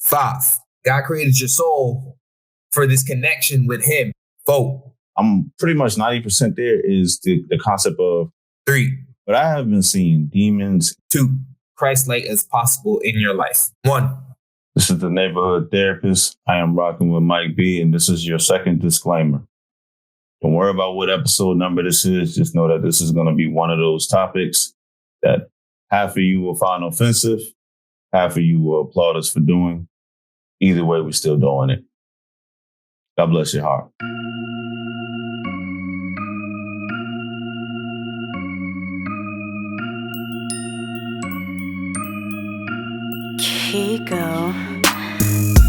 5, God created your soul for this connection with him. 4. I'm pretty much 90% there is the concept of 3. But I have been seeing demons. 2. Christ-like as possible in your life. 1. This is the Neighborhood Therapist. I am rocking with Mike B, and this is your second disclaimer. Don't worry about what episode number this is. Just know that this is going to be one of those topics that half of you will find offensive, half of you will applaud us for doing. Either way, we're still doing it. God bless your heart. Kiko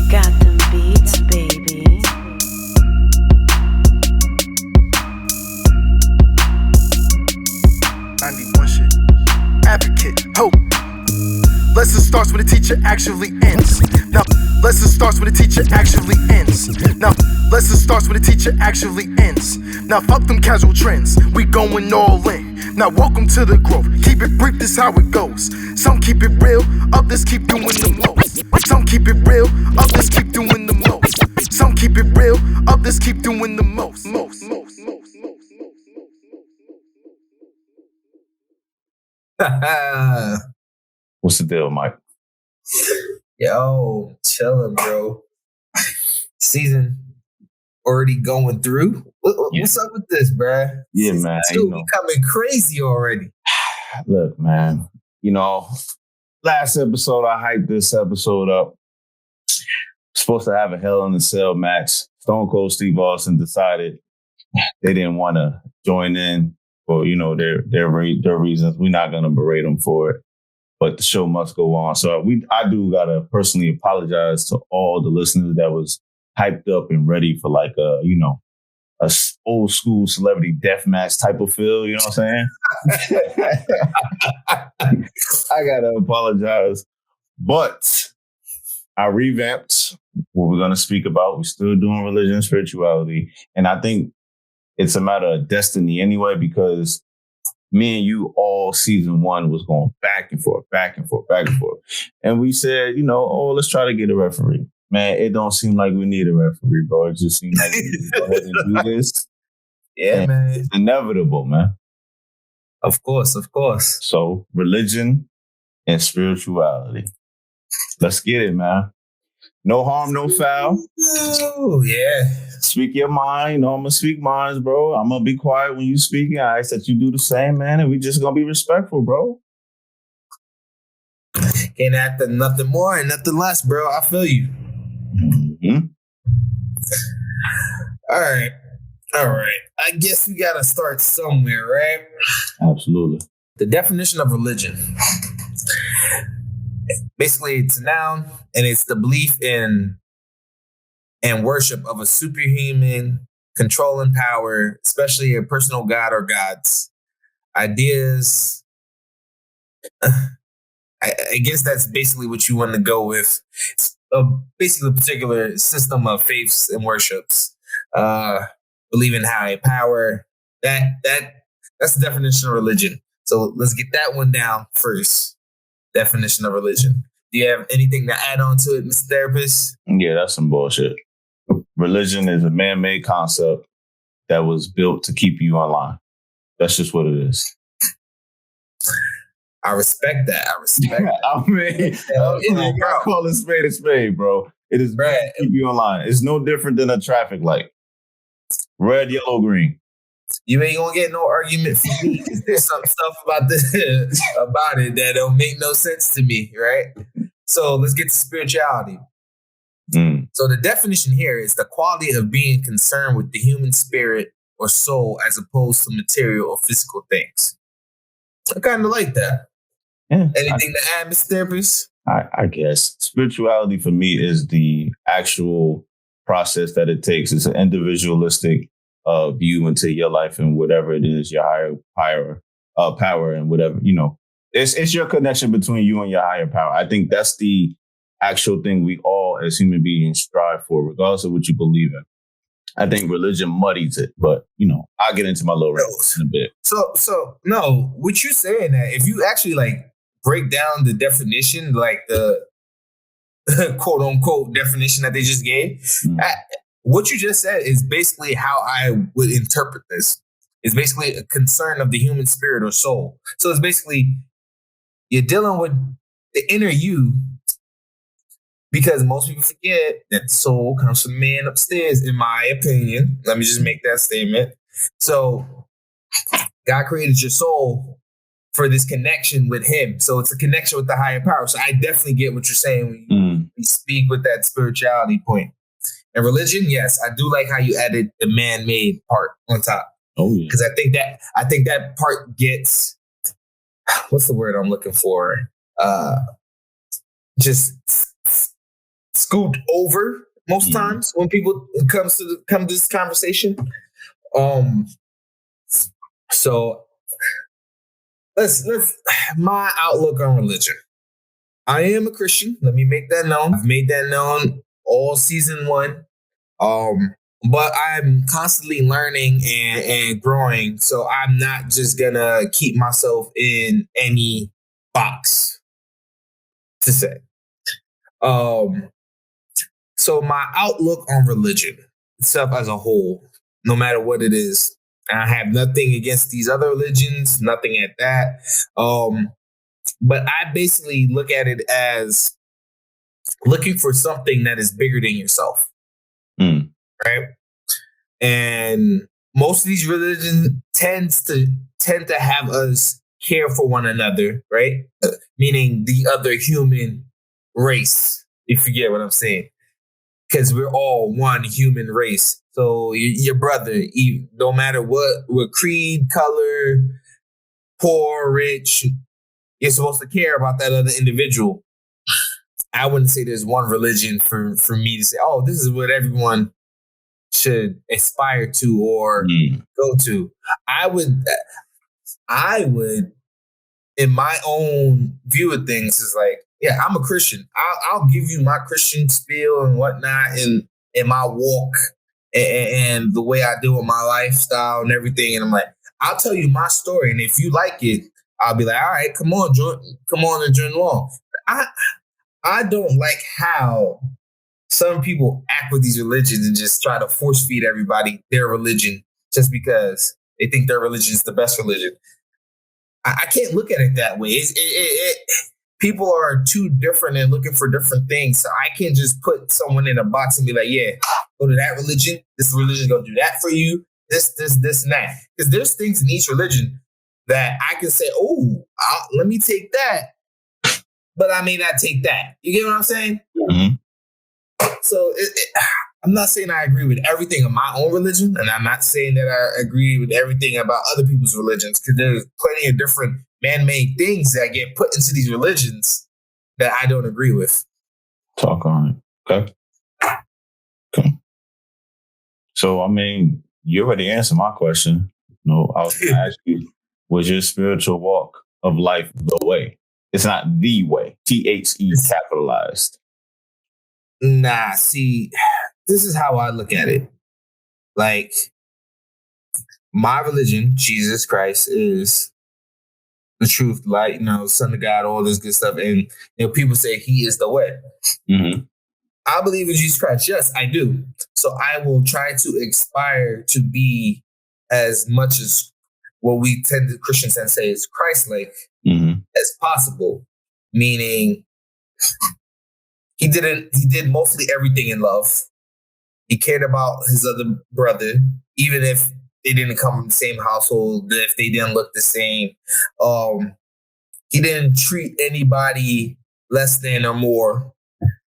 got them beats, baby. 91 shit. Advocate, hope. Lesson starts when the teacher actually ends. Now, lesson starts when the teacher actually ends. Now, lesson starts when the teacher actually ends. Now, fuck them casual trends. We going all in. Now, welcome to the growth. Keep it brief, this how it goes. Some keep it real, others keep doing the most. Some keep it real, others keep doing the most. Some keep it real, others keep doing the most. What's the deal, Mike? Yo, chilling, bro. Season already going through. What's up with this, bruh? Yeah, man. Season 2 becoming crazy already. Look, man. Last episode, I hyped this episode up. Supposed to have a Hell in a Cell match. Stone Cold Steve Austin decided they didn't want to join in for, their reasons. We're not going to berate them for it. But the show must go on. So I do got to personally apologize to all the listeners that was hyped up and ready for like a old school celebrity death match type of feel. You know what I'm saying? I got to apologize. But I revamped what we're going to speak about. We're still doing religion and spirituality. And I think it's a matter of destiny anyway, because me and you all season 1 was going back and forth. And we said, let's try to get a referee. Man, it don't seem like we need a referee, bro. It just seems like we need to go ahead and do this. Yeah, and man. It's inevitable, man. Of course. So religion and spirituality. Let's get it, man. No harm, no foul. Oh, yeah. Speak your mind. I'm going to speak mine, bro. I'm going to be quiet when you speak. I ask that you do the same, man. And we just going to be respectful, bro. Can't act nothing more and nothing less, bro. I feel you. Mm-hmm. All right. I guess we got to start somewhere, right? Absolutely. The definition of religion. Basically, it's a noun, and it's the belief in and worship of a superhuman controlling power, especially a personal god or gods. Ideas. I guess that's basically what you want to go with. It's basically a particular system of faiths and worships. Believe in high power. That's the definition of religion. So let's get that one down first. Definition of religion. Do you have anything to add on to it, Mr. Therapist? Yeah, that's some bullshit. Religion is a man-made concept that was built to keep you online. That's just what it is. I respect that. I mean, you gotta call a spade, bro. It is built to keep you online. It's no different than a traffic light. Red, yellow, green. You ain't gonna get no argument from me. There's some stuff about it that don't make no sense to me, right? So let's get to spirituality. So the definition here is the quality of being concerned with the human spirit or soul as opposed to material or physical things. I kind of like that. Yeah, Anything to add, Mr. Therapist? I guess spirituality for me is the actual process that it takes. It's an individualistic view into your life and whatever it is, your higher power and whatever, it's your connection between you and your higher power. I think that's the actual thing we all as human beings strive for, regardless of what you believe in. I think religion muddies it, but I'll get into my little rants in a bit. So no, what you saying that if you actually like break down the definition, like the quote unquote definition that they just gave. What you just said is basically how I would interpret this. It's basically a concern of the human spirit or soul. So it's basically you're dealing with the inner you, because most people forget that the soul comes from the man upstairs, in my opinion. Let me just make that statement. So God created your soul for this connection with him. So it's a connection with the higher power. So I definitely get what you're saying when you speak with that spirituality point. And religion, yes, I do like how you added the man-made part on top. Oh yeah. Because I think that part gets, what's the word I'm looking for? Just scooped over most times when people come to this conversation. So let's my outlook on religion. I am a Christian. Let me make that known. I've made that known all season 1. But I'm constantly learning and growing. So I'm not just gonna keep myself in any box to say. So my outlook on religion itself as a whole, no matter what it is, I have nothing against these other religions, nothing at that. But I basically look at it as looking for something that is bigger than yourself. Right? And most of these religions tend to have us care for one another, right? Meaning the other human race, if you get what I'm saying. Because we're all one human race. So your brother, no matter what creed, color, poor, rich, you're supposed to care about that other individual. I wouldn't say there's one religion for me to say, oh, this is what everyone should aspire to or go to. I would, in my own view of things, is like, yeah, I'm a Christian. I'll give you my Christian spiel and whatnot in my walk and the way I deal with my lifestyle and everything. And I'm like, I'll tell you my story. And if you like it, I'll be like, all right, come on and join along. I don't like how some people act with these religions and just try to force feed everybody their religion just because they think their religion is the best religion. I can't look at it that way. People are too different and looking for different things. So I can't just put someone in a box and be like, yeah, go to that religion. This religion is going to do that for you. This, and that. Because there's things in each religion that I can say, oh, let me take that. But I may not take that. You get what I'm saying? So I'm not saying I agree with everything in my own religion. And I'm not saying that I agree with everything about other people's religions. Because there's plenty of different man-made things that get put into these religions that I don't agree with. Talk on it. Okay. So, I mean, you already answered my question. No, I was going to ask you, was your spiritual walk of life the way? It's not the way. THE capitalized. Nah, see, this is how I look at it. Like, my religion, Jesus Christ, is the truth, light, Son of God, all this good stuff. And people say he is the way. I believe in Jesus Christ. Yes, I do. So I will try to aspire to be as much as what we Christians tend to say is Christ-like as possible. Meaning he did mostly everything in love. He cared about his other brother, even if they didn't come from the same household, if they didn't look the same. He didn't treat anybody less than or more.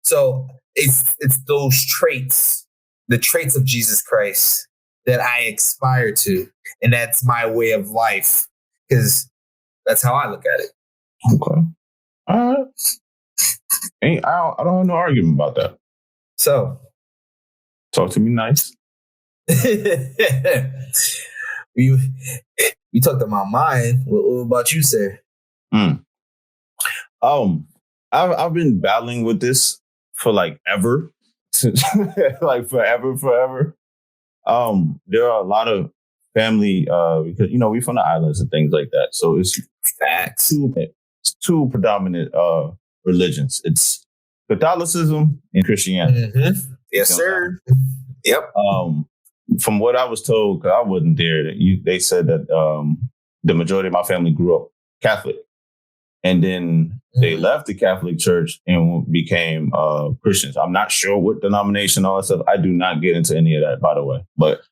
So it's those traits, the traits of Jesus Christ that I aspire to. And that's my way of life because that's how I look at it. Okay. All right. I don't have no argument about that. So. Talk to me nice. We talked about mine. What about you, sir? I've been battling with this for like ever, like forever. There are a lot of family because we from the islands and things like that. So it's facts. Two predominant religions. It's Catholicism and Christianity. Mm-hmm. Yes, sir. Yep. From what I was told, because I wasn't there, they said that the majority of my family grew up Catholic. And then they left the Catholic Church and became Christians. I'm not sure what denomination, all that stuff. I do not get into any of that, by the way. But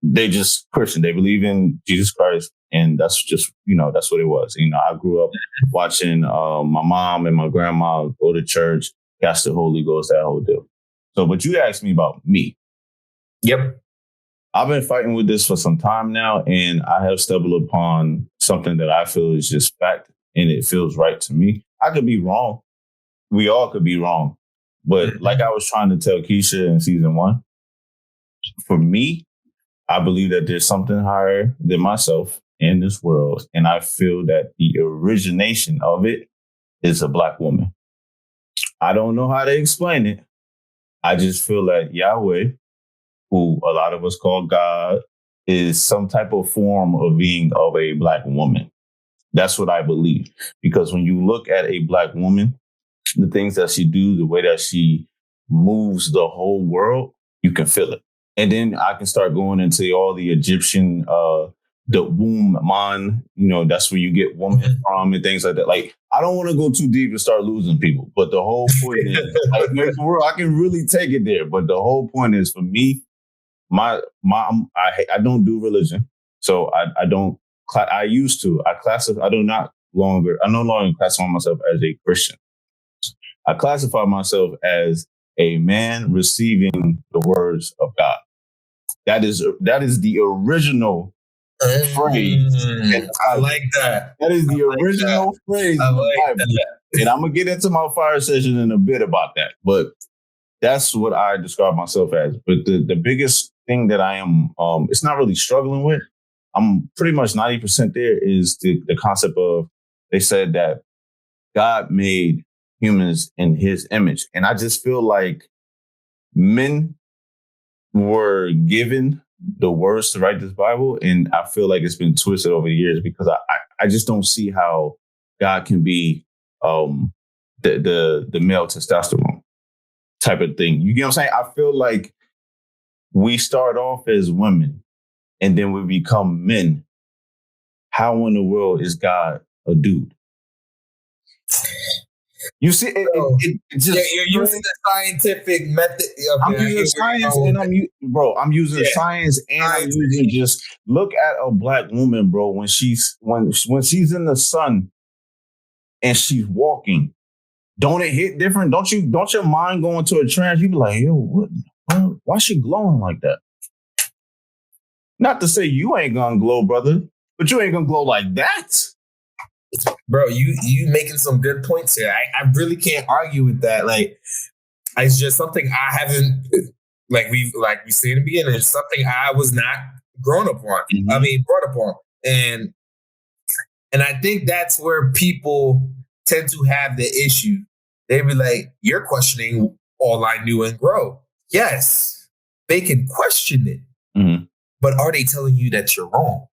they just Christian. They believe in Jesus Christ. And that's just, that's what it was. I grew up watching my mom and my grandma go to church, cast the Holy Ghost, that whole deal. So, but you asked me about me. Yep. I've been fighting with this for some time now, and I have stumbled upon something that I feel is just fact, and it feels right to me. I could be wrong. We all could be wrong. But like I was trying to tell Keisha in season 1, for me, I believe that there's something higher than myself in this world. And I feel that the origination of it is a Black woman. I don't know how to explain it. I just feel that Yahweh, who a lot of us call God, is some type of form of being of a Black woman. That's what I believe. Because when you look at a Black woman, the things that she do, the way that she moves the whole world, you can feel it. And then I can start going into all the Egyptian, the womb man, that's where you get woman from and things like that. Like, I don't want to go too deep and start losing people. But the whole point is, I can really take it there. But the whole point is, for me, I don't do religion. So I don't, I used to, I no longer classify myself as a Christian. I classify myself as a man receiving the words of God. That is the original phrase. I like that. That is the original phrase in the Bible. And I'm going to get into my fire session in a bit about that. But that's what I describe myself as. But the biggest thing that I am, it's not really struggling with, I'm pretty much 90% there, is the concept of, they said that God made humans in his image. And I just feel like men were given the words to write this Bible. And I feel like it's been twisted over the years, because I just don't see how God can be the male testosterone type of thing. You get what I'm saying? I feel like we start off as women and then we become men. How in the world is God a dude? You see, it just, you're using the scientific method. I'm using science, and I'm using science, and I'm using just look at a Black woman, bro. When she's in the sun and she's walking, don't it hit different? Don't your mind go into a trance? You be like, yo, what? Why is she glowing like that? Not to say you ain't gonna glow, brother, but you ain't gonna glow like that. Bro, you making some good points here. I really can't argue with that. Like, it's just something I haven't, like we said in the beginning, it's something I was not grown up on. Mm-hmm. I mean, brought up on. And I think that's where people tend to have the issue. They be like, you're questioning all I knew and grow. Yes, they can question it. Mm-hmm. But are they telling you that you're wrong?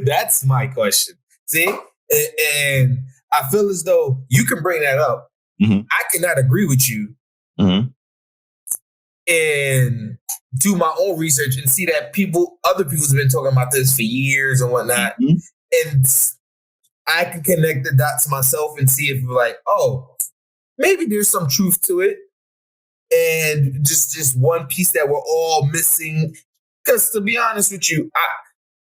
That's my question. See? And I feel as though you can bring that up. Mm-hmm. I cannot agree with you and do my own research and see that other people's been talking about this for years and whatnot. Mm-hmm. And I can connect the dots myself and see if like, oh, maybe there's some truth to it. And just one piece that we're all missing. Because to be honest with you,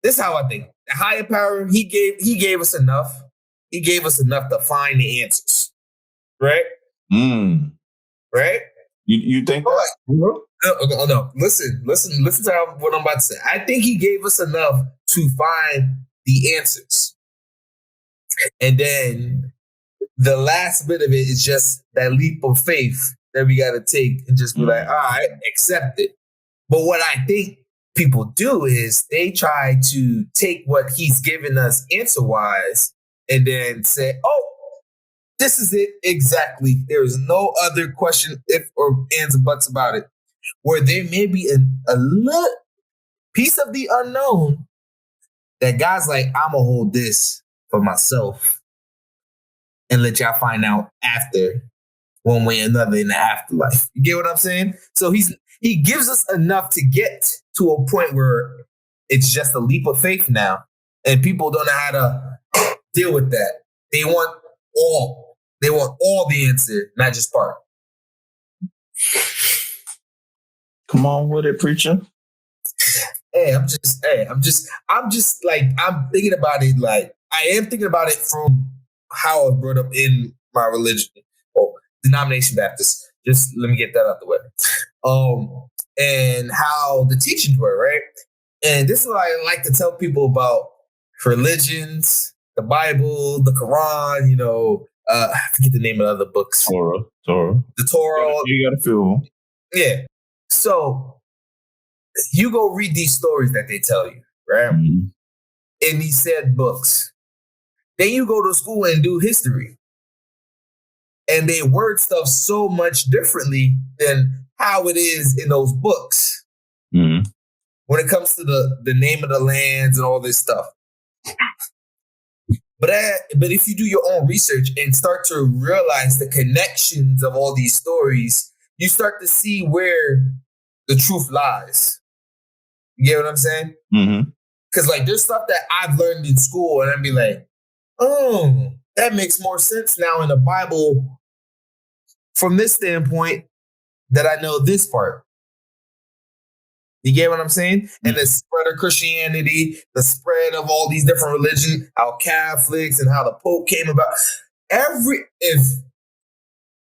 this is how I think. The higher power, he gave us enough. He gave us enough to find the answers. Right? Right? You think that? No. Listen to what I'm about to say. I think he gave us enough to find the answers. And then the last bit of it is just that leap of faith that we got to take and just be like, all right, accept it. But what I think people do is they try to take what he's given us answer-wise and then say, oh, this is it exactly. There is no other question, if or ands or buts about it, where there may be a little piece of the unknown that God's like, I'm going to hold this for myself and let y'all find out after one way or another in the afterlife. You get what I'm saying? So he gives us enough to get to a point where it's just a leap of faith now, and people don't know how to deal with that. They want all the answer, not just part. Come on with it, preacher. I'm thinking about it like I am thinking about it from how I was brought up in my religion. Denomination Baptist. Just let me get that out the way. And how the teachings were, right? And this is what I like to tell people about religions, the Bible, the Quran, I forget the name of the other books. Torah. The Torah. You gotta feel. Yeah. So you go read these stories that they tell you, right? Mm-hmm. In these said books. Then you go to school and do history. And they word stuff so much differently than how it is in those books. Mm-hmm. When it comes to the name of the lands and all this stuff. But if you do your own research and start to realize the connections of all these stories, you start to see where the truth lies. You get what I'm saying? Mm-hmm. Because like there's stuff that I've learned in school and I'd be like, oh, that makes more sense now in the Bible from this standpoint that I know this part. You get what I'm saying? Mm-hmm. And the spread of Christianity, the spread of all these different religions, how Catholics and how the Pope came about.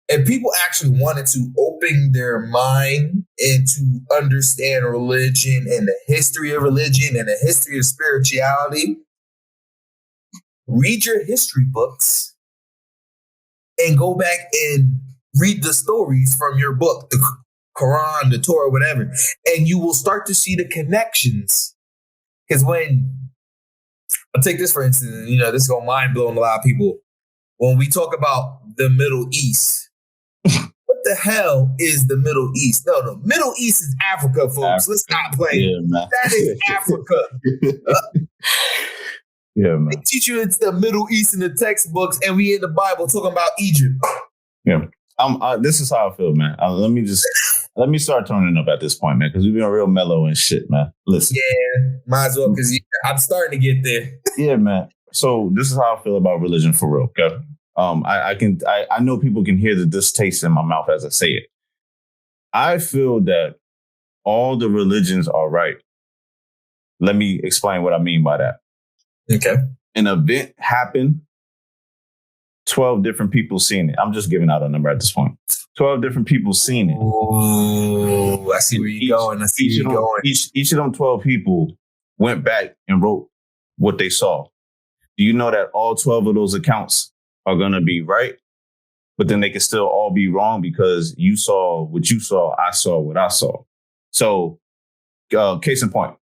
If people actually wanted to open their mind and to understand religion and the history of religion and the history of spirituality, read your history books and go back and read the stories from your book, the Quran, the Torah, whatever, and you will start to see the connections. Because I'll take this for instance, this is going to mind blowing a lot of people. When we talk about the Middle East, what the hell is the Middle East? No, Middle East is Africa, folks. Let's not play. Yeah, man. That is Africa. Yeah, man. They teach you it's the Middle East in the textbooks, and we in the Bible talking about Egypt. Yeah. This is how I feel, man. Let me start turning up at this point, man, because we've been real mellow and shit, man. Listen. Yeah, might as well, because I'm starting to get there. Yeah, man. So this is how I feel about religion for real. Okay. I know people can hear the distaste in my mouth as I say it. I feel that all the religions are right. Let me explain what I mean by that. Okay. An event happened. 12 different people seen it. I'm just giving out a number at this point. 12 different people seen it. Oh, I see where you're going. Each of them 12 people went back and wrote what they saw. Do you know that all 12 of those accounts are going to be right? But then they can still all be wrong because you saw what you saw, I saw what I saw. So, case in point,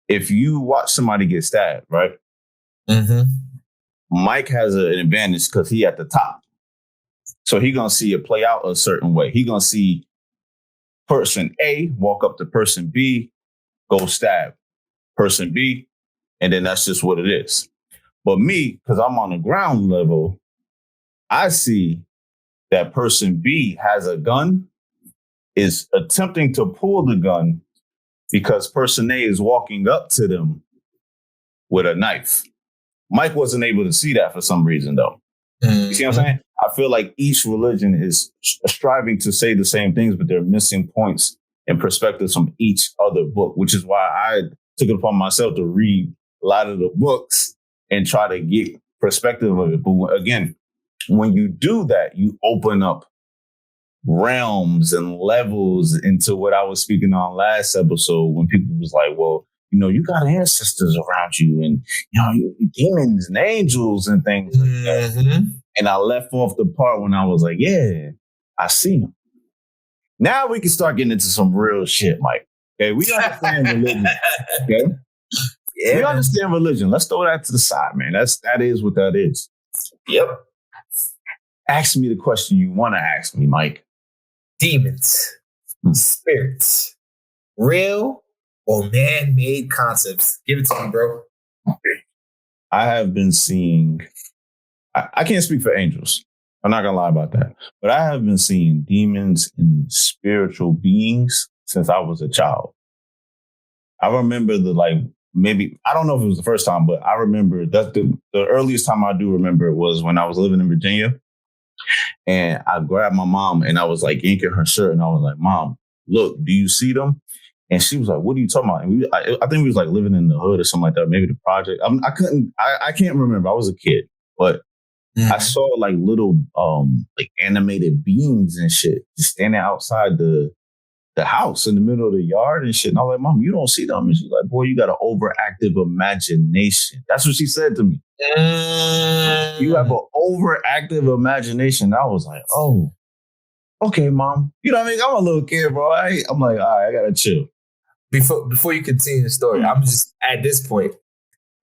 if you watch somebody get stabbed, right? Mm-hmm. Mike has an advantage because he at the top. So he going to see it play out a certain way. He going to see person A walk up to person B, go stab person B, and then that's just what it is. But me, because I'm on the ground level, I see that person B has a gun, is attempting to pull the gun because person A is walking up to them with a knife. Mike wasn't able to see that for some reason, though. Mm-hmm. You see what I'm saying? I feel like each religion is striving to say the same things, but they're missing points and perspectives from each other book, which is why I took it upon myself to read a lot of the books and try to get perspective of it. But again, when you do that, you open up realms and levels into what I was speaking on last episode when people was like, well, you got ancestors around you and, demons and angels and things like that. Mm-hmm. And I left off the part when I was like, yeah, I see them. Now we can start getting into some real shit, Mike. Okay, we understand religion. Okay? Yeah, we understand religion. Let's throw that to the side, man. That is what that is. Yep. Ask me the question you want to ask me, Mike. Demons, spirits, real or man-made concepts? Give it to me, bro. I have been seeing, I can't speak for angels. I'm not gonna lie about that. But I have been seeing demons and spiritual beings since I was a child. I remember maybe, I don't know if it was the first time, but I remember that the earliest time I do remember was when I was living in Virginia. And I grabbed my mom and I was like yanking her shirt and I was like, Mom, look, do you see them? And she was like, what are you talking about? And I think we was like living in the hood or something like that, maybe the project. I can't remember. I was a kid, but I saw like little like animated beings and shit just standing outside the house in the middle of the yard and shit. And I was like, Mom, you don't see them? And she's like, boy, you got an overactive imagination. That's what she said to me. You have an overactive imagination. I was like, oh, okay, Mom. You know what I mean? I'm a little kid, bro. I'm like, all right, I gotta chill. Before you continue the story, I'm just at this point,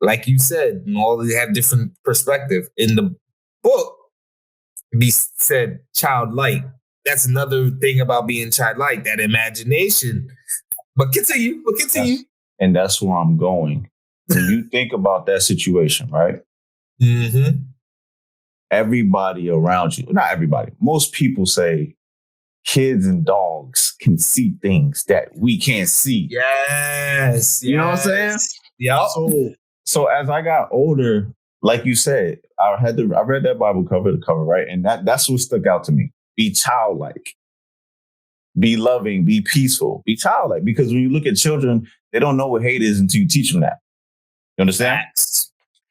like you said, all they have different perspective. In the book, be said childlike. That's another thing about being childlike, that imagination. But continue. And that's where I'm going. When you think about that situation, right? Mm-hmm. Everybody around you, not everybody, most people say kids and dogs can see things that we can't see. Yes. You know what I'm saying? Yeah. So as I got older, like you said, I read that Bible cover to cover, right? And that's what stuck out to me. Be childlike. Be loving. Be peaceful. Be childlike. Because when you look at children, they don't know what hate is until you teach them that. You understand?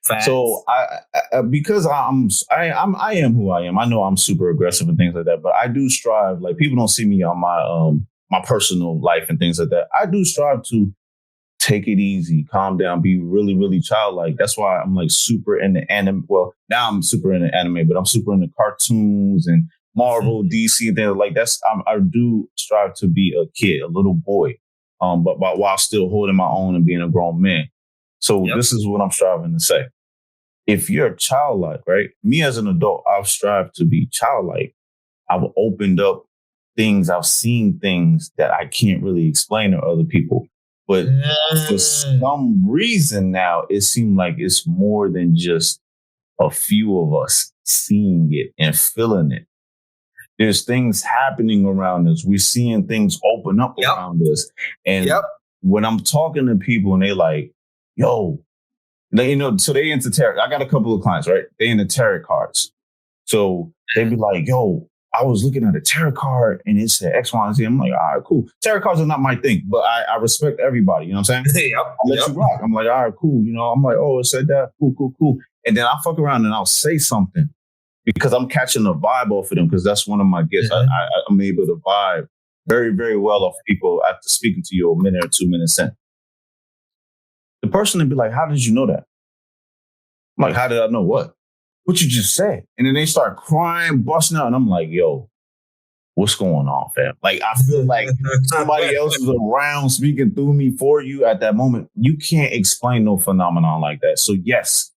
Facts. So because I am who I am. I know I'm super aggressive and things like that, but I do strive. Like, people don't see me on my personal life and things like that. I do strive to take it easy, calm down, be really, really childlike. That's why I'm like super into anime. Well, now I'm super into anime, but I'm super into cartoons and Marvel, DC, and things like that. I do strive to be a kid, a little boy, but while still holding my own and being a grown man. So This is what I'm striving to say. If you're childlike, right? Me as an adult, I've strived to be childlike. I've opened up things. I've seen things that I can't really explain to other people. But for some reason now, it seemed like it's more than just a few of us seeing it and feeling it. There's things happening around us. We're seeing things open up around us. And when I'm talking to people and they like, yo, so they into tarot. I got a couple of clients, right? They into tarot cards. So they be like, yo, I was looking at a tarot card and it said X, Y, and Z. I'm like, all right, cool. Tarot cards are not my thing, but I respect everybody. You know what I'm saying? I'll let you rock. I'm like, all right, cool. You know, I'm like, oh, it said that. Cool. And then I'll fuck around and I'll say something because I'm catching a vibe off of them because that's one of my gifts. I'm able to vibe very, very well off people after speaking to you a minute or 2 minutes in. The person would be like, how did you know that? I'm like, how did I know what? What you just said. And then they start crying, busting out. And I'm like, yo, what's going on, fam? Like, I feel like somebody else was around speaking through me for you at that moment. You can't explain no phenomenon like that. So yes,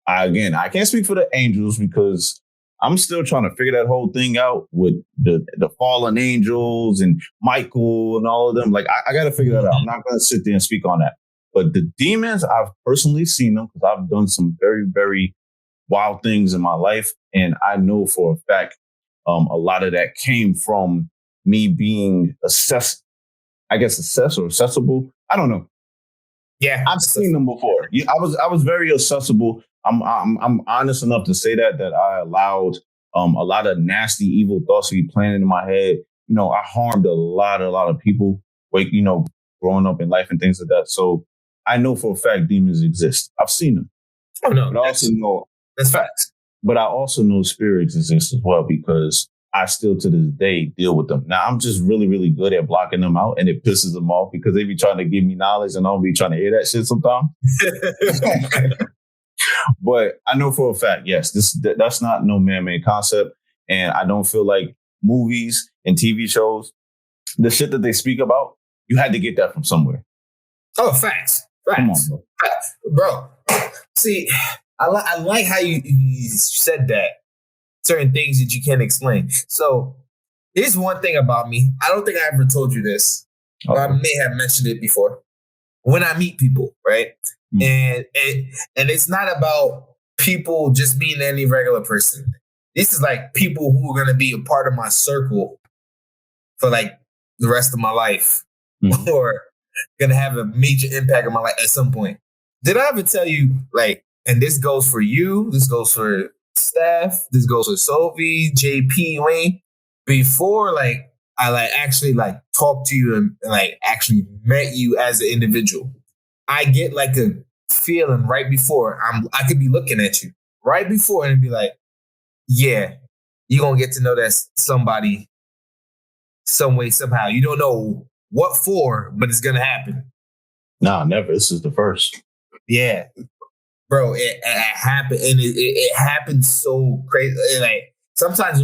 I can't speak for the angels because I'm still trying to figure that whole thing out with the fallen angels and Michael and all of them. Like, I got to figure that out. I'm not going to sit there and speak on that. But the demons, I've personally seen them because I've done some very, very wild things in my life. And I know for a fact, a lot of that came from me being accessible. I don't know. Yeah, I've seen them before. I was very accessible. I'm honest enough to say that I allowed a lot of nasty, evil thoughts to be planted in my head. You know, I harmed a lot of people, growing up in life and things like that. So I know for a fact demons exist. I've seen them. Oh no, but I also know that's facts. But I also know spirits exist as well because I still to this day deal with them. Now I'm just really, really good at blocking them out, and it pisses them off because they be trying to give me knowledge, and I'll be trying to hear that shit sometimes. But I know for a fact, yes, that's not no man-made concept, and I don't feel like movies and TV shows, the shit that they speak about, you had to get that from somewhere. Oh, facts. Come on, bro. See, I like how you said that. Certain things that you can't explain. So here's one thing about me. I don't think I ever told you this, but I may have mentioned it before. When I meet people, right? Mm-hmm. And it's not about people just being any regular person. this is like people who are gonna be a part of my circle for like the rest of my life, or gonna have a major impact on my life at some point. Did I ever tell you, like, and this goes for you, this goes for Steph, this goes for Sophie, JP, Wayne, before like I like actually like talked to you and like actually met you as an individual, I get like a feeling right before I could be looking at you right before and be like, yeah, you're gonna get to know that somebody some way, somehow. You don't know what for, but it's gonna happen. Nah, never. This is the first. Yeah. Bro, it happened, and it happened so crazy. And like sometimes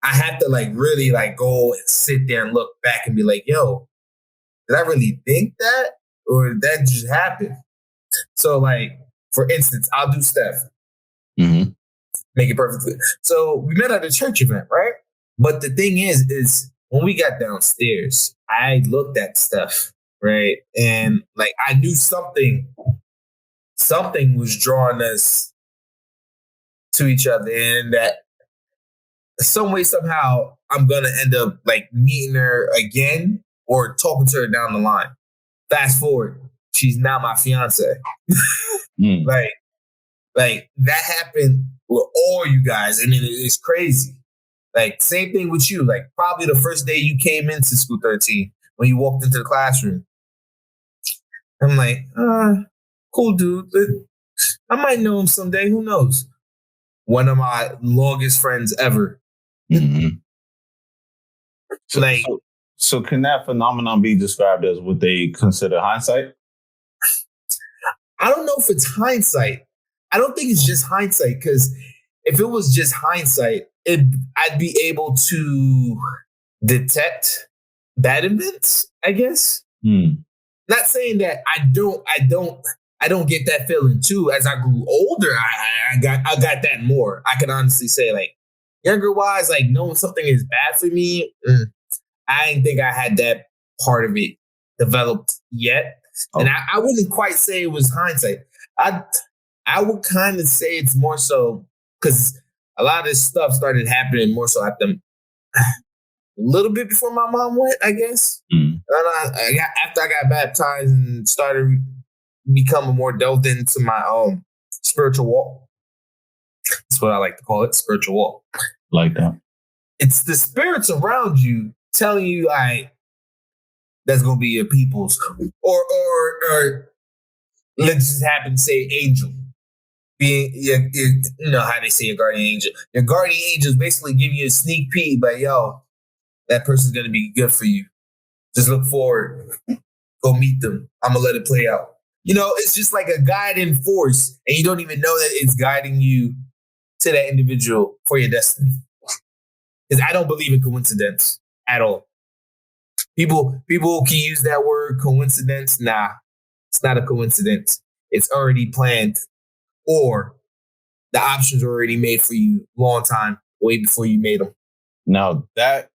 I have to like really like go and sit there and look back and be like, yo, did I really think that? Or did that just happen? So like, for instance, I'll do Steph. Mm-hmm. Make it perfectly. So we met at a church event, right? But the thing is when we got downstairs, I looked at stuff, right? And like I knew something was drawing us to each other, and that some way, somehow, I'm gonna end up like meeting her again or talking to her down the line. Fast forward, she's now my fiance. Like that happened with all you guys, and it's crazy. Like same thing with you. Like probably the first day you came into School 13 when you walked into the classroom. I'm like, cool dude. I might know him someday. Who knows? One of my longest friends ever. Mm-hmm. So can that phenomenon be described as what they consider hindsight? I don't know if it's hindsight. I don't think it's just hindsight, because if it was just hindsight, I'd be able to detect bad events, I guess. Not saying that I don't get that feeling too. As I grew older, I got that more. I can honestly say, like, younger wise, like knowing something is bad for me, I didn't think I had that part of it developed yet. Oh. And I wouldn't quite say it was hindsight. I would kind of say it's more so because a lot of this stuff started happening more so after a little bit before my mom went, I guess. After I got baptized and started becoming more delved into my spiritual walk. That's what I like to call it, spiritual walk. Like that. It's the spirits around you telling you, that's gonna be your people's, or let's just happen to say angel. Being, you know how they say a guardian angel. Your guardian angel is basically giving you a sneak peek, but yo, that person's gonna be good for you. Just look forward. Go meet them. I'm gonna let it play out. You know, it's just like a guiding force, and you don't even know that it's guiding you to that individual for your destiny. Because I don't believe in coincidence at all. People can use that word coincidence. Nah, it's not a coincidence. It's already planned, or the options are already made for you long time, way before you made them. Now that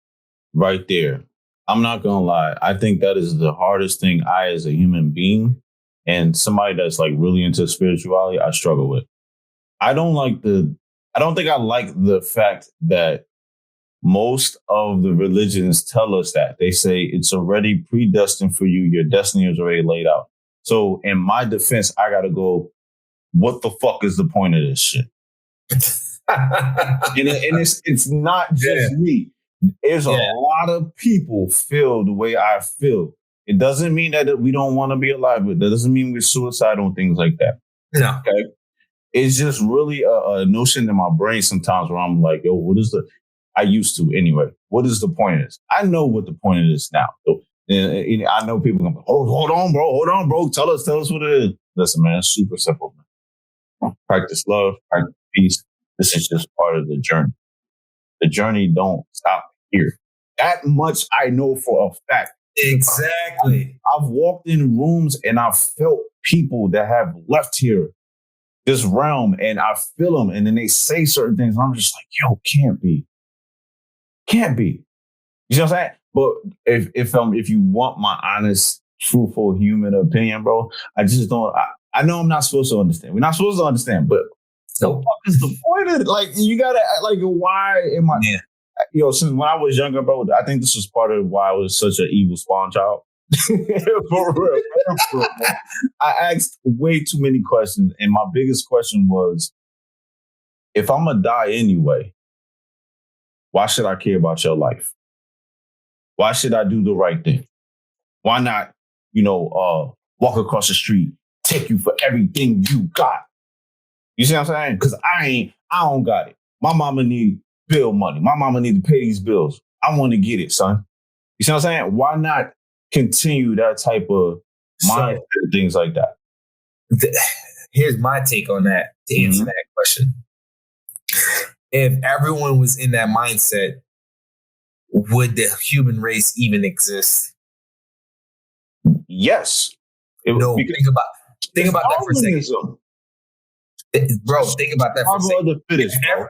right there, I'm not gonna lie. I think that is the hardest thing I, as a human being, and somebody that's like really into spirituality, I struggle with. I don't think I like the fact that most of the religions tell us that. They say it's already predestined for you. Your destiny is already laid out. So in my defense, I got to go, what the fuck is the point of this shit? and it's not just me. There's a lot of people feel the way I feel. It doesn't mean that we don't want to be alive, but that doesn't mean we're suicidal and things like that. No. Okay. It's just really a notion in my brain sometimes where I'm like, yo, I used to anyway. What is the point of this? I know what the point of this now. So, and I know people going, hold on, bro. Tell us what it is. Listen, man, it's super simple, man. Practice love, practice peace. This is just part of the journey. The journey don't stop here. That much I know for a fact. Exactly. I've walked in rooms and I've felt people that have left here, this realm, and I feel them, and then they say certain things, and I'm just like, yo, can't be. You know what I'm saying? But if you want my honest, truthful human opinion, bro, I just don't. I know I'm not supposed to understand. We're not supposed to understand, but The fuck is the point of it? Like, you gotta, like, why am I? Yeah. Since when I was younger, bro, I think this was part of why I was such an evil spawn child. For real. I asked way too many questions, and my biggest question was, if I'm gonna die anyway, why should I care about your life? Why should I do the right thing? Why not, walk across the street, take you for everything you got? You see what I'm saying? Because I don't got it. My mama need bill money. My mama need to pay these bills. I want to get it, son. You see what I'm saying? Why not continue that type of mindset, things like that? Here's my take on that to answer that question. If everyone was in that mindset, would the human race even exist? Yes. Think about that for a second. Bro, think about that for a second. Survival of the fittest, bro.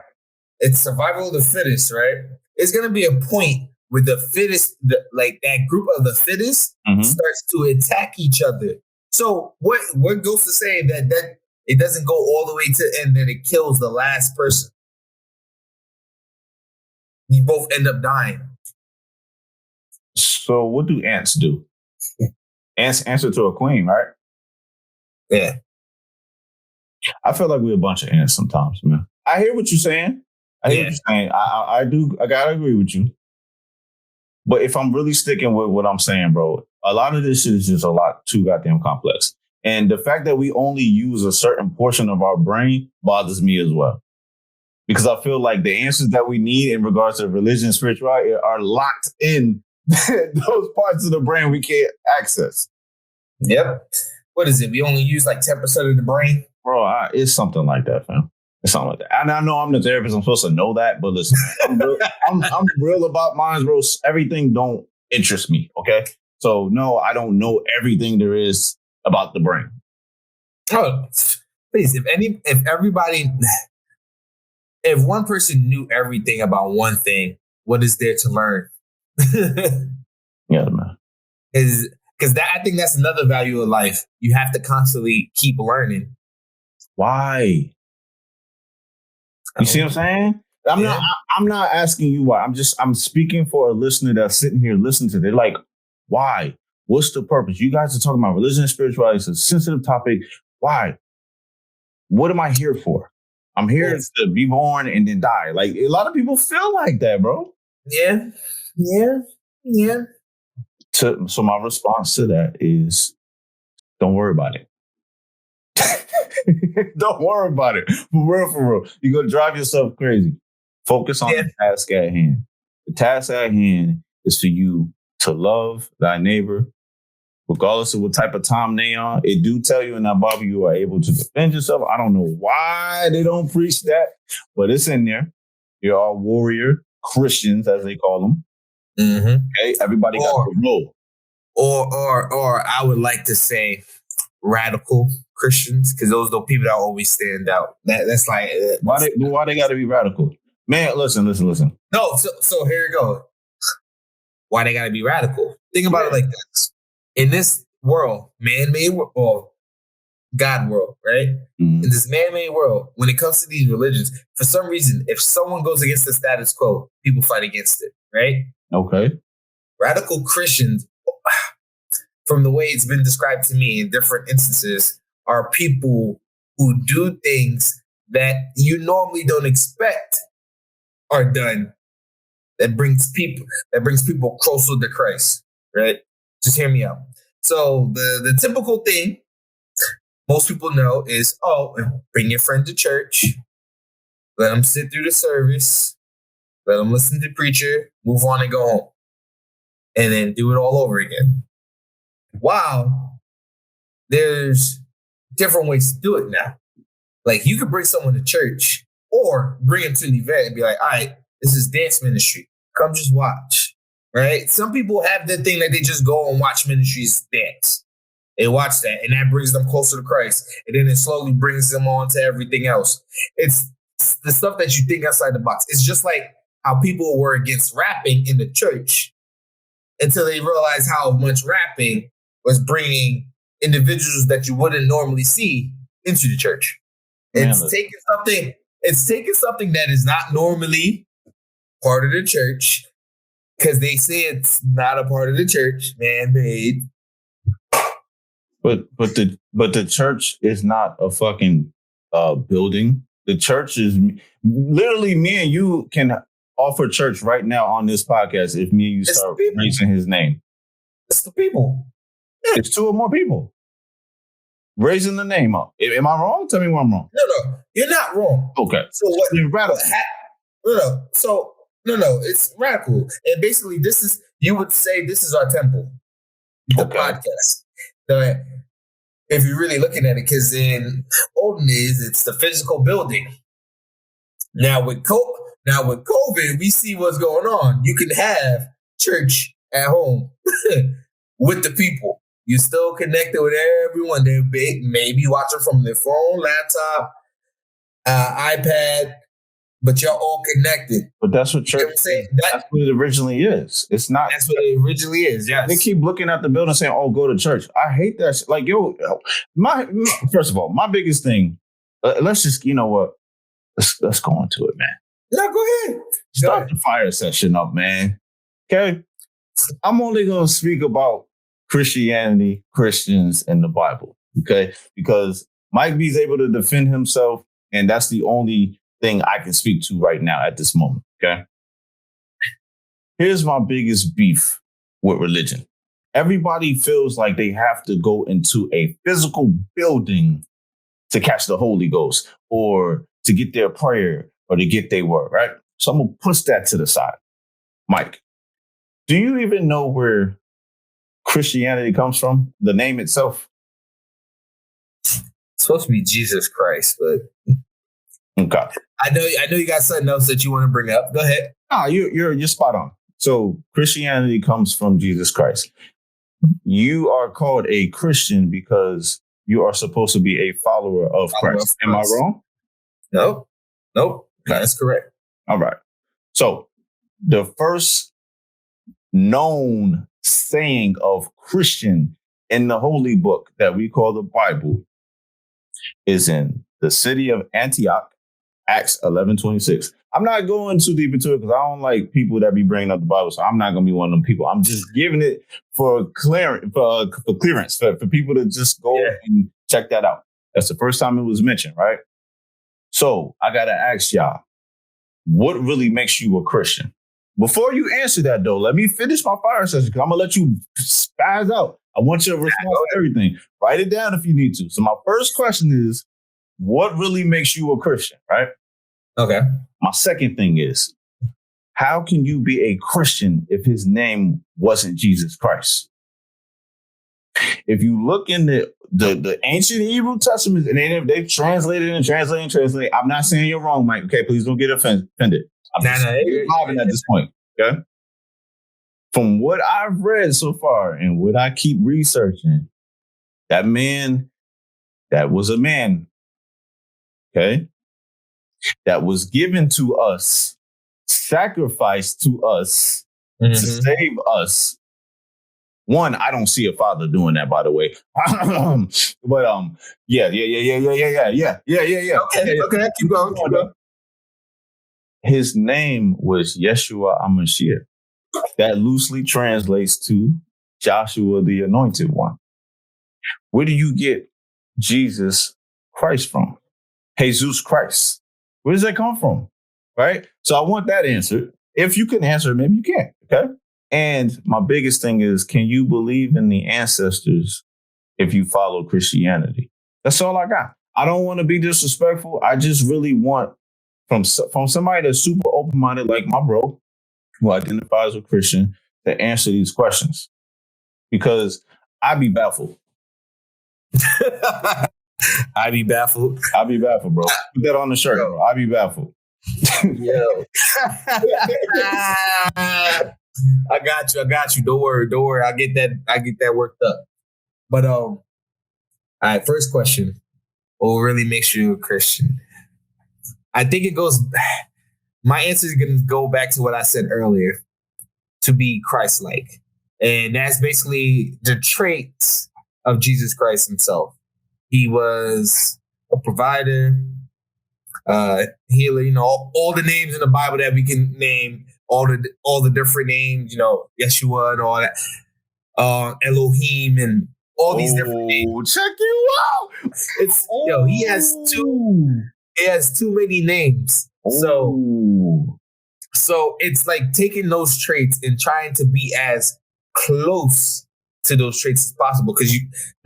It's survival of the fittest, right? It's going to be a point where the fittest, that group of the fittest starts to attack each other. So what goes to say that it doesn't go all the way to the end, then it kills the last person? You both end up dying. So what do ants do? Ants answer to a queen, right? Yeah. I feel like we're a bunch of ants sometimes, man. I hear what you're saying. I gotta agree with you. But if I'm really sticking with what I'm saying, bro, a lot of this shit is just a lot too goddamn complex. And the fact that we only use a certain portion of our brain bothers me as well. Because I feel like the answers that we need in regards to religion and spirituality are locked in those parts of the brain we can't access. Yep. What is it? We only use like 10% of the brain? Bro, it's something like that, fam. It's something like that. And I know I'm the therapist. I'm supposed to know that. But listen, I'm real about mine, bro. Everything don't interest me, okay? So, no, I don't know everything there is about the brain. Oh, please, if one person knew everything about one thing, what is there to learn? Yeah, man. Because I think that's another value of life. You have to constantly keep learning. Why? You see what I'm saying? I'm not asking you why. I'm speaking for a listener that's sitting here listening to it. They're like, why? What's the purpose? You guys are talking about religion and spirituality. It's a sensitive topic. Why? What am I here for? I'm here to be born and then die. Like, a lot of people feel like that, bro. Yeah. So my response to that is, don't worry about it. Don't worry about it. For real. You're going to drive yourself crazy. Focus on the task at hand. The task at hand is for you to love thy neighbor, regardless of what type of time they are. It do tell you in that Bible you are able to defend yourself. I don't know why they don't preach that, but it's in there. You're all warrior Christians, as they call them. Mm-hmm. Okay, everybody got to know. Or I would like to say radical Christians, because those are the people that always stand out. That's like why they got to be radical, man. Listen. No, so here you go. Why they got to be radical? Think about it like this: in this world, man-made or God world, right? Mm-hmm. In this man-made world, when it comes to these religions, for some reason, if someone goes against the status quo, people fight against it, right? Okay. Radical Christians, from the way it's been described to me in different instances, are people who do things that you normally don't expect are done. That brings people closer to Christ, right? Just hear me out. So the typical thing most people know is, bring your friend to church, let them sit through the service, let them listen to the preacher, move on and go home, and then do it all over again. Wow, there's different ways to do it now. Like, you could bring someone to church or bring them to an event and be like, all right, this is dance ministry. Come just watch, right? Some people have the thing that they just go and watch ministries dance. They watch that, and that brings them closer to Christ. And then it slowly brings them on to everything else. It's the stuff that you think outside the box. It's just like how people were against rapping in the church until they realized how much rapping was bringing individuals that you wouldn't normally see into the church. It's taking something that is not normally part of the church, because they say it's not a part of the church, man-made. But the church is not a fucking building. The church is literally me and you can offer church right now on this podcast if me and you start raising his name. It's the people. Yeah, it's two or more people raising the name up. Am I wrong? Tell me where I'm wrong. No, you're not wrong. Okay. So what? Radical. No, it's radical. And basically, you would say this is our temple, the podcast. If you're really looking at it, because in olden days, it's the physical building. Now with COVID, we see what's going on. You can have church at home with the people. You're still connected with everyone. They may be watching from their phone, laptop, iPad, but you're all connected. But that's what church is. That's what it originally is. It's not. That's what it originally is, yes. They keep looking at the building saying, oh, go to church. I hate that shit. Like, yo, first of all, my biggest thing, let's just, you know what? Let's go into it, man. No, go ahead. Start the fire session up, man. Okay? I'm only going to speak about Christianity, Christians, and the Bible, okay? Because Mike B is able to defend himself, and that's the only thing I can speak to right now at this moment, okay? Here's my biggest beef with religion. Everybody feels like they have to go into a physical building to catch the Holy Ghost or to get their prayer or to get their word, right? So I'm going to push that to the side. Mike, do you even know where Christianity comes from? The name itself? It's supposed to be Jesus Christ, but okay. I know you got something else that you want to bring up. Go ahead. You're spot on. So Christianity comes from Jesus Christ. You are called a Christian because you are supposed to be a follower of Christ. Am I wrong? Nope. That's correct. All right. So the first known saying of Christian in the holy book that we call the Bible is in the city of Antioch, Acts 11:26. I'm not going too deep into it because I don't like people that be bringing up the Bible, so I'm not going to be one of them people. I'm just giving it for clearance, for people to just go and check that out. That's the first time it was mentioned, right? So I got to ask y'all, what really makes you a Christian? Before you answer that, though, let me finish my fire session because I'm going to let you spaz out. I want you to respond to everything. Write it down if you need to. So my first question is, what really makes you a Christian, right? Okay. My second thing is, how can you be a Christian if his name wasn't Jesus Christ? If you look in the ancient Hebrew Testament, and they've translated and translated. I'm not saying you're wrong, Mike. Okay, please don't get offended. I'm laughing at this point. Okay. From what I've read so far and what I keep researching, that was a man. Okay. That was given to us, sacrificed to us to save us. One, I don't see a father doing that, by the way. But yeah. Okay, keep going. His name was Yeshua HaMashiach. That loosely translates to Joshua the Anointed One. Where do you get Jesus Christ from? Jesus Christ. Where does that come from? Right? So I want that answered. If you can answer it, maybe you can't. Okay. And my biggest thing is, can you believe in the ancestors if you follow Christianity? That's all I got. I don't want to be disrespectful. I just really want from somebody that's super open-minded like my bro, who identifies with Christian, to answer these questions. Because I'd be baffled. I'd be baffled. Bro. Put that on the shirt, bro. I'd be baffled. Yo. I got you. Don't worry. I get that worked up. But all right, first question. What really makes you a Christian? I think my answer is going to go back to what I said earlier, to be Christ-like. And that's basically the traits of Jesus Christ himself. He was a provider. healer, all the names in the Bible that we can name, all the different names, Yeshua and all that, Elohim and all these different names. Check you out. He has too many names. So it's like taking those traits and trying to be as close to those traits as possible, because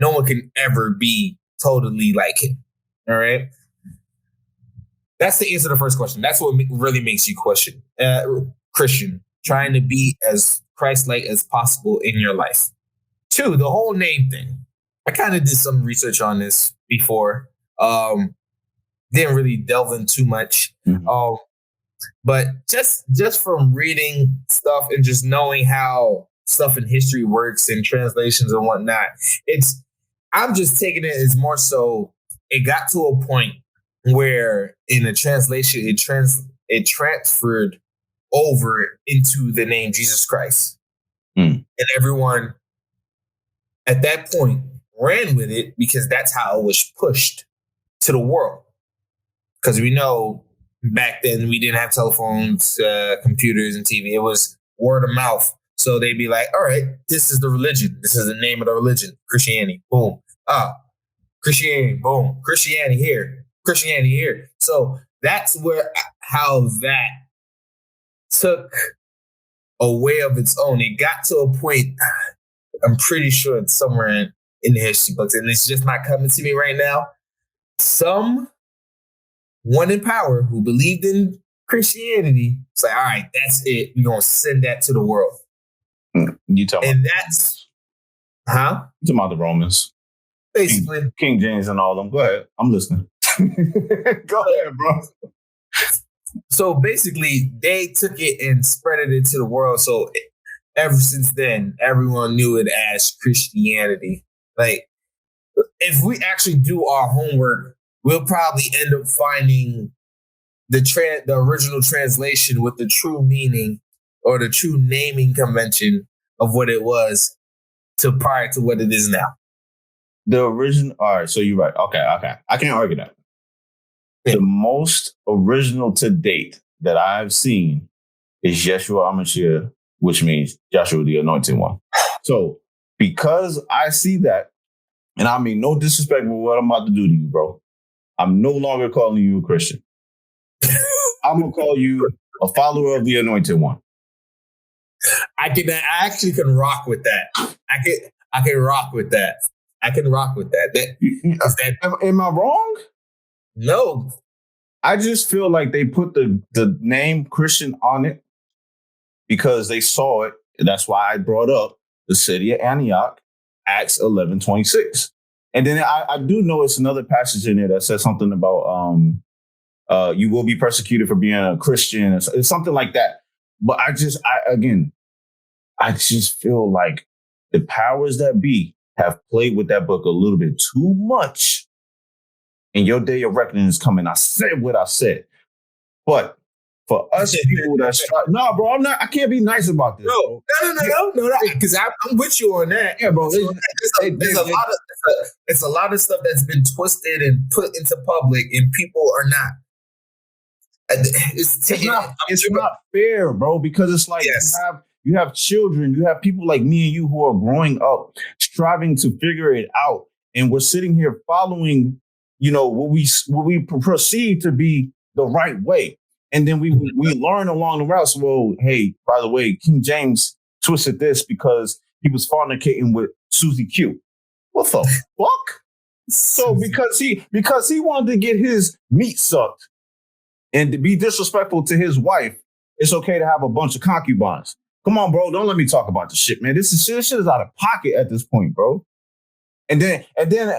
no one can ever be totally like him. All right. That's the answer to the first question. That's what really makes you Christian, trying to be as Christ-like as possible in your life. 2, the whole name thing. I kind of did some research on this before. Didn't really delve in too much. Mm-hmm. But just from reading stuff and just knowing how stuff in history works and translations and whatnot, I'm just taking it as more so it got to a point where in a translation it transferred over into the name Jesus Christ. And everyone at that point ran with it because that's how it was pushed to the world. Because we know back then we didn't have telephones, computers, and TV. It was word of mouth. So they'd be like, all right, this is the religion. This is the name of the religion. Christianity. Boom. Christianity. Boom. Christianity here. Christianity here. So that's how that took a way of its own. It got to a point, I'm pretty sure it's somewhere in the history books, and it's just not coming to me right now. Someone in power who believed in Christianity, it's like, all right, that's it. We're going to send that to the world. You talking and about that's, huh? You talking about the Romans. Basically. King James and all them. Go ahead. I'm listening. Go ahead, bro. So basically, they took it and spread it into the world. So ever since then, everyone knew it as Christianity. Like, if we actually do our homework, we'll probably end up finding the original translation with the true meaning or the true naming convention of what it was prior to what it is now. The original. All right, so you're right. Okay. I can't argue that. Yeah. The most original to date that I've seen is Yeshua HaMashiach, which means Joshua the Anointed One. So because I see that, and I mean no disrespect with what I'm about to do to you, bro, I'm no longer calling you a Christian. I'm going to call you a follower of the Anointed One. I actually can rock with that. I can rock with that. I can rock with that. Am I wrong? No. I just feel like they put the name Christian on it because they saw it. And that's why I brought up the city of Antioch, Acts 11:26. And then I do know it's another passage in there that says something about you will be persecuted for being a Christian. It's something like that. But I just feel like the powers that be have played with that book a little bit too much. And your day of reckoning is coming. I said what I said. But for us people that's bro, I can't be nice about this. No, because I'm with you on that. Yeah, bro. It's a lot of stuff that's been twisted and put into public, and people are not. It's not fair, bro, because it's like you have children, you have people like me and you who are growing up, striving to figure it out, and we're sitting here following, what we perceive to be the right way, and then we learn along the route. So, well, hey, by the way, King James twisted this because he was fornicating with Susie Q. What the fuck? So because he wanted to get his meat sucked and to be disrespectful to his wife, it's okay to have a bunch of concubines. Come on, bro. Don't let me talk about this shit, man. This shit is out of pocket at this point, bro. And then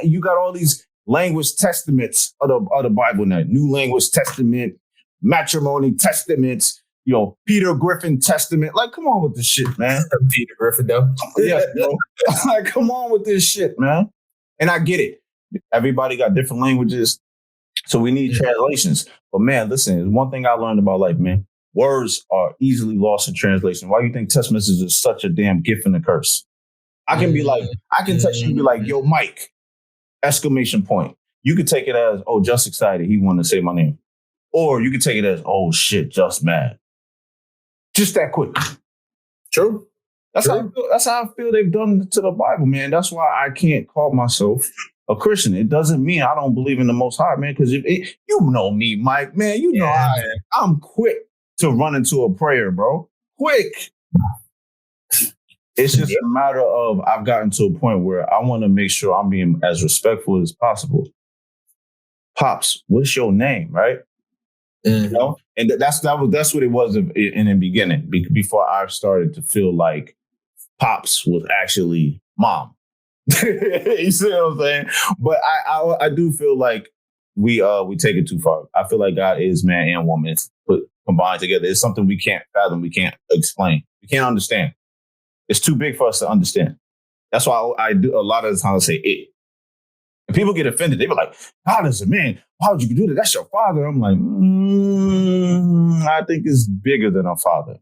you got all these language testaments of the Bible now. New Language Testament, Matrimony Testaments, Peter Griffin Testament. Like, come on with this shit, man. Peter Griffin, though. Yeah, bro. Like, come on with this shit, man. And I get it. Everybody got different languages, so we need translations. But man, listen, there's one thing I learned about life, man. Words are easily lost in translation. Why do you think text messages is such a damn gift and a curse? I can text you and be like, yo, Mike, exclamation point. You could take it as, oh, just excited. He wanted to say my name. Or you can take it as, oh shit, just mad. Just that quick. True. That's how I feel they've done to the Bible, man. That's why I can't call myself a Christian. It doesn't mean I don't believe in the Most High, man. Because you know me, Mike, man. You know I'm quick to run into a prayer, bro. Quick. It's just a matter of I've gotten to a point where I want to make sure I'm being as respectful as possible. Pops, what's your name, right? Mm-hmm. You know, and that's what it was in the beginning. Before I started to feel like Pops was actually mom. You see what I'm saying? But I do feel like we take it too far. I feel like God is man and woman combined together. It's something we can't fathom. We can't explain. We can't understand. It's too big for us to understand. That's why I do a lot of the time I say it. And people get offended. They be like, God is a man. Why would you do that? That's your father. I'm like, I think it's bigger than a father.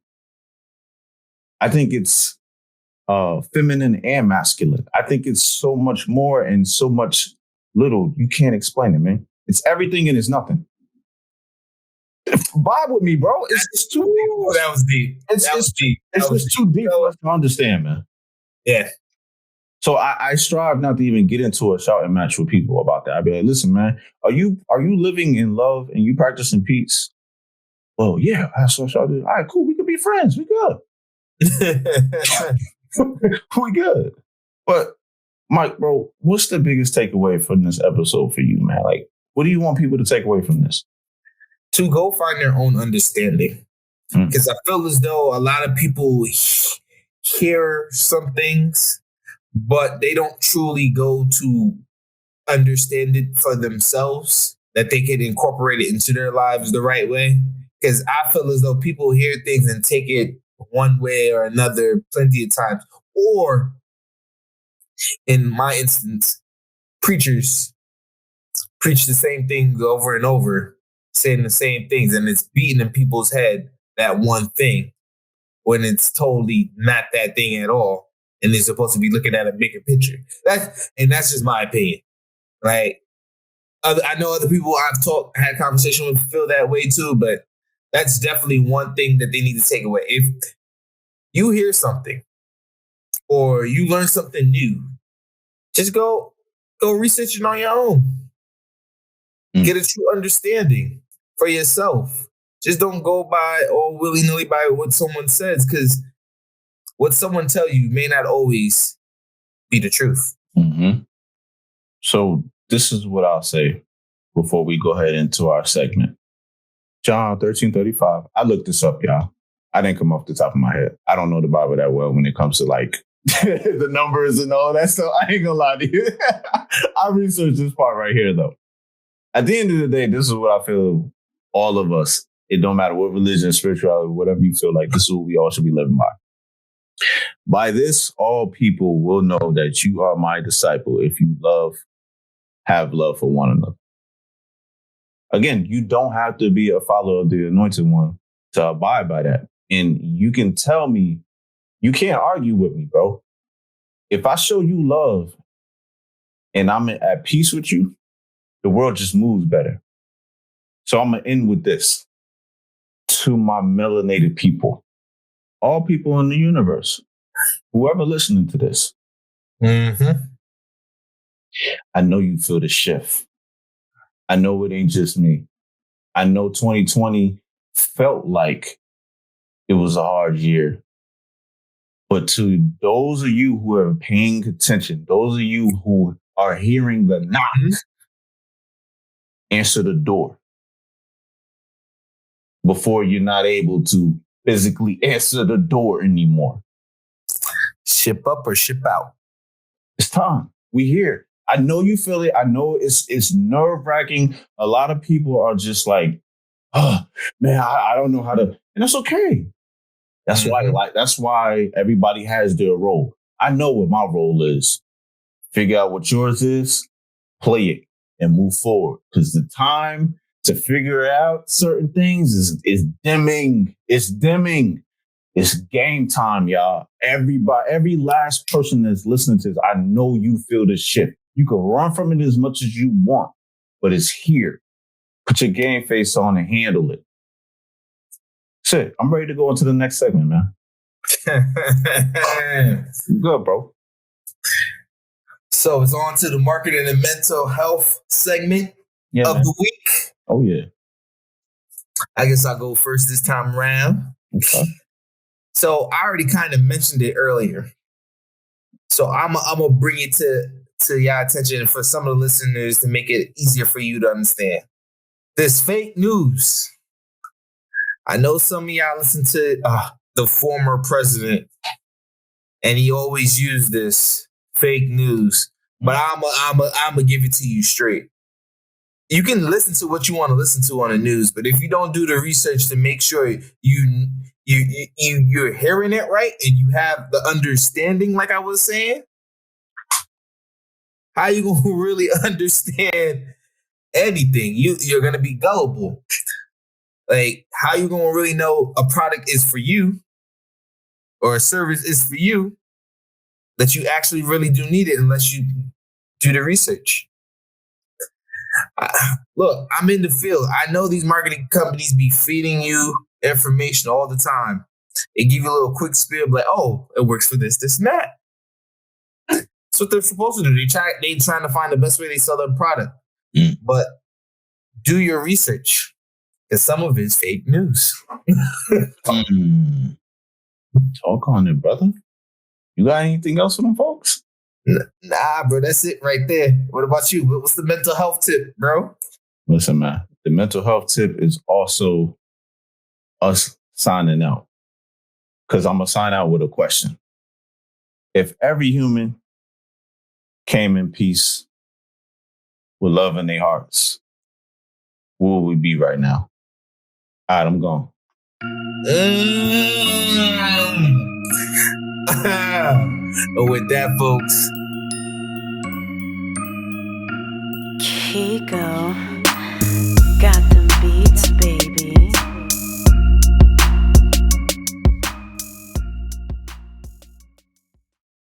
I think it's feminine and masculine. I think it's so much more and so much little. You can't explain it, man. It's everything and it's nothing. Vibe with me, bro. It's too deep. That was deep. It's just too deep for us to understand, man. Yeah. So I strive not to even get into a shouting match with people about that. I'd be like, listen, man, are you living in love and you practicing peace? Well, yeah. So all right, cool. We could be friends. We good. We good. But Mike, bro, what's the biggest takeaway from this episode for you, man? Like, what do you want people to take away from this? To go find their own understanding. Because I feel as though a lot of people hear some things, but they don't truly go to understand it for themselves, that they can incorporate it into their lives the right way. Because I feel as though people hear things and take it one way or another plenty of times. Or, in my instance, preachers preach the same things over and over, saying the same things, and it's beating in people's head that one thing when it's totally not that thing at all. And they're supposed to be looking at a bigger picture. That's just my opinion. Like, I know other people I've had conversation with feel that way too, but that's definitely one thing that they need to take away. If you hear something or you learn something new, just go research it on your own. Get a true understanding for yourself. Just don't go by all willy-nilly by what someone says, because what someone tell you may not always be the truth. Mm-hmm. So this is what I'll say before we go ahead into our segment. John 13:35. I looked this up, y'all. I didn't come off the top of my head. I don't know the Bible that well when it comes to like the numbers and all that stuff. I ain't gonna lie to you. I researched this part right here, though. At the end of the day, this is what I feel all of us, it don't matter what religion, spirituality, whatever you feel like, this is what we all should be living by. By this, all people will know that you are my disciple if you have love for one another. Again, you don't have to be a follower of the Anointed One to abide by that. And you can tell me, you can't argue with me, bro. If I show you love and I'm at peace with you, the world just moves better. So I'm going to end with this. To my melanated people, all people in the universe, whoever listening to this, I know you feel the shift. I know it ain't just me. I know 2020 felt like it was a hard year. But to those of you who are paying attention, those of you who are hearing the knock, answer the door before you're not able to physically answer the door anymore. Ship up or ship out. It's time. We here. I know you feel it. I know it's nerve-wracking. A lot of people are just like, oh, man, I don't know how to. And that's okay. That's why everybody has their role. I know what my role is. Figure out what yours is, play it, and move forward. Because the time to figure out certain things is dimming. It's dimming. It's game time, y'all. Every last person that's listening to this, I know you feel this shift. You can run from it as much as you want, but it's here. Put your game face on and handle it. Shit, I'm ready to go into the next segment, man. Good, bro. So it's on to the marketing and mental health segment of the week. Oh, yeah. I guess I'll go first this time around. Okay. So I already kind of mentioned it earlier. So I'm gonna bring it to your attention for some of the listeners to make it easier for you to understand. This fake news. I know some of y'all listen to the former president, and he always used this fake news. But I'm gonna give it to you straight. You can listen to what you want to listen to on the news, but if you don't do the research to make sure you're hearing it right and you have the understanding, like I was saying, how you gonna really understand anything? You're gonna be gullible. Like, how you gonna really know a product is for you or a service is for you that you actually really do need it unless you do the research? Look, I'm in the field. I know these marketing companies be feeding you information all the time. They give you a little quick spiel, like, oh, it works for this, this, and that. That's what they're supposed to do. They trying to find the best way they sell their product. But do your research, because some of it's fake news. Talk on it, brother. You got anything else for them folks? Nah, bro, that's it right there. What about you? What's the mental health tip, bro? Listen, man, the mental health tip is also us signing out. Because I'm going to sign out with a question. If every human came in peace with love in their hearts, where would we be right now? All right, I'm gone. But with that, folks, Kiko.